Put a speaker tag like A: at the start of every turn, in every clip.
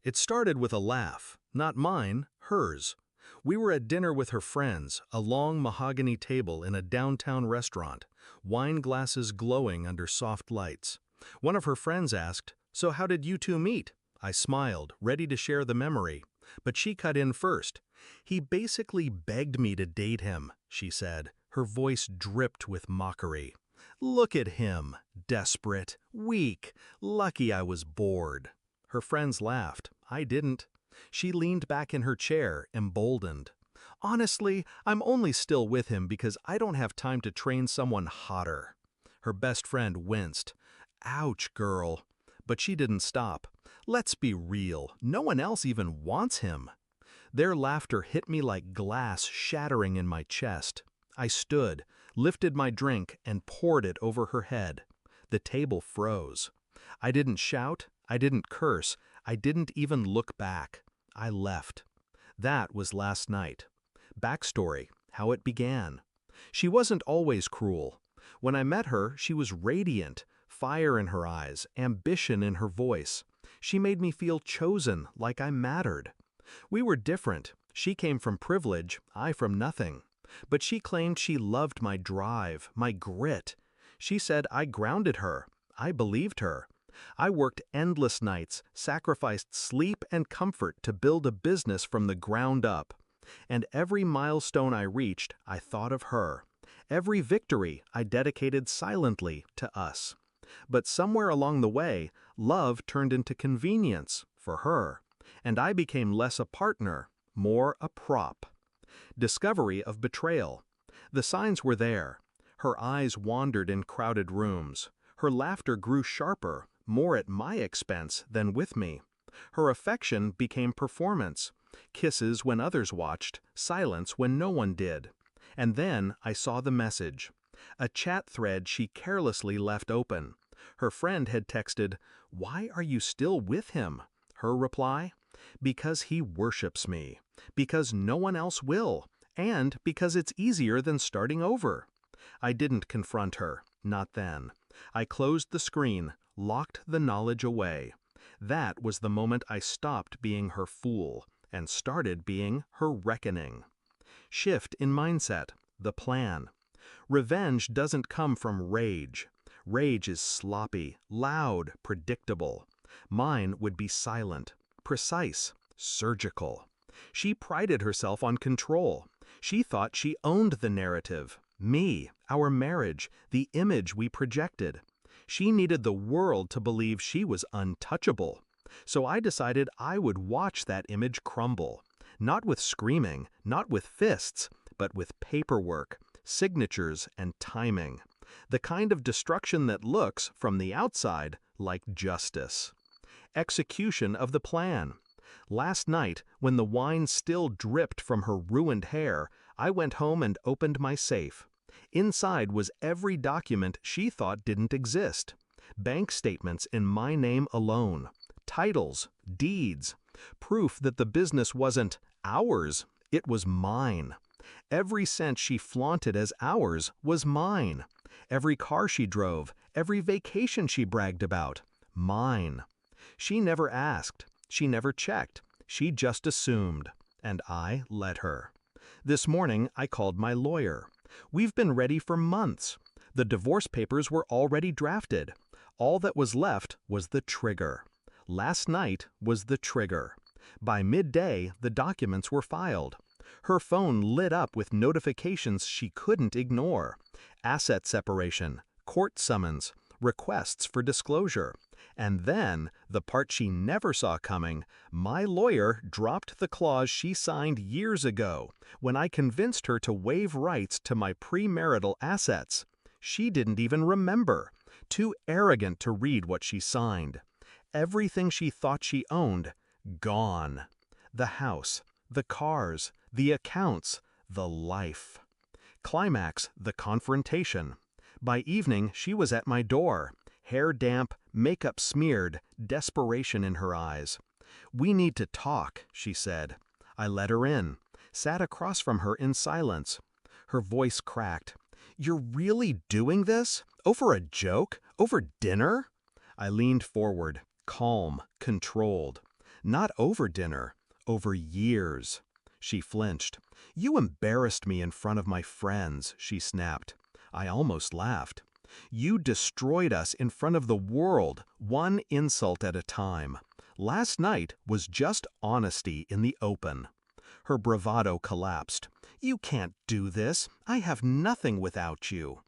A: It started with a laugh, not mine, hers. We were at dinner with her friends, a long mahogany table in a downtown restaurant, wine glasses glowing under soft lights. One of her friends asked, "So how did you two meet?" I smiled, ready to share the memory. But she cut in first. "He basically begged me to date him," she said. Her voice dripped with mockery. "Look at him, desperate, weak, lucky I was bored." Her friends laughed. I didn't. She leaned back in her chair, emboldened. "Honestly, I'm only still with him because I don't have time to train someone hotter." Her best friend winced. "Ouch, girl." But she didn't stop. "Let's be real, no one else even wants him." Their laughter hit me like glass shattering in my chest. I stood, lifted my drink, and poured it over her head. The table froze. I didn't shout, I didn't curse, I didn't even look back. I left. That was last night. Backstory, how it began. She wasn't always cruel. When I met her, she was radiant, fire in her eyes, ambition in her voice. She made me feel chosen, like I mattered. We were different. She came from privilege, I from nothing. But she claimed she loved my drive, my grit. She said I grounded her. I believed her. I worked endless nights, sacrificed sleep and comfort to build a business from the ground up. And every milestone I reached, I thought of her. Every victory I dedicated silently to us. But somewhere along the way, love turned into convenience for her. And I became less a partner, more a prop. Discovery of betrayal. The signs were there. Her eyes wandered in crowded rooms. Her laughter grew sharper, more at my expense than with me. Her affection became performance. Kisses when others watched, silence when no one did. And then I saw the message. A chat thread she carelessly left open. Her friend had texted, "Why are you still with him?" Her reply, "Because he worships me. Because no one else will. And because it's easier than starting over." I didn't confront her, not then. I closed the screen, locked the knowledge away. That was the moment I stopped being her fool and started being her reckoning. Shift in mindset, the plan. Revenge doesn't come from rage. Rage is sloppy, loud, predictable. Mine would be silent, precise, surgical. She prided herself on control. She thought she owned the narrative. Me, our marriage, the image we projected. She needed the world to believe she was untouchable. So I decided I would watch that image crumble. Not with screaming, not with fists, but with paperwork, signatures, and timing. The kind of destruction that looks, from the outside, like justice. Execution of the plan. Last night, when the wine still dripped from her ruined hair, I went home and opened my safe. Inside was every document she thought didn't exist. Bank statements in my name alone. Titles, deeds. Proof that the business wasn't ours, it was mine. Every cent she flaunted as ours was mine. Every car she drove, every vacation she bragged about, mine. She never asked. She never checked. She just assumed. And I let her. This morning, I called my lawyer. We've been ready for months. The divorce papers were already drafted. All that was left was the trigger. Last night was the trigger. By midday, the documents were filed. Her phone lit up with notifications she couldn't ignore. Asset separation, court summons, requests for disclosure. And then, the part she never saw coming, my lawyer dropped the clause she signed years ago when I convinced her to waive rights to my premarital assets. She didn't even remember. Too arrogant to read what she signed. Everything she thought she owned, gone. The house, the cars, the accounts, the life. Climax, the confrontation. By evening, she was at my door. Hair damp, makeup smeared, desperation in her eyes. "We need to talk," she said. I let her in, sat across from her in silence. Her voice cracked. "You're really doing this? Over a joke? Over dinner?" I leaned forward, calm, controlled.
B: Not over dinner, over years. She flinched. You embarrassed me in front of my friends, she snapped. I almost laughed. You destroyed us in front of the world, one insult at a time. Last night was just honesty in the open. Her bravado collapsed. You can't do this. I have nothing without you.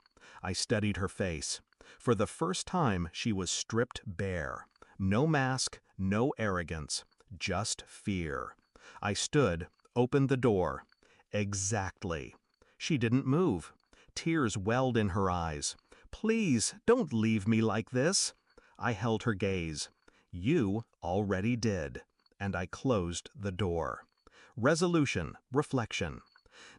B: I studied her face. For the first time, she was stripped bare. No mask, no arrogance, just fear. I stood, opened the door. Exactly. She didn't move. Tears welled in her eyes. Please, don't leave me like this. I held her gaze. You already did. And I closed the door. Resolution, reflection.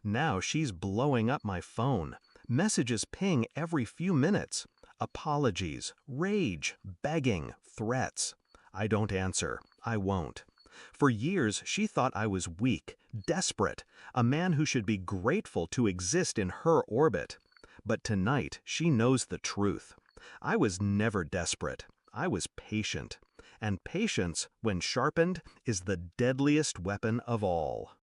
B: Now she's blowing up my phone. Messages ping every few minutes. Apologies, rage, begging, threats. I don't answer. I won't. For years, she thought I was weak, desperate, a man who should be grateful to exist in her orbit. But tonight, she knows the truth. I was never desperate. I was patient. And patience, when sharpened, is the deadliest weapon of all.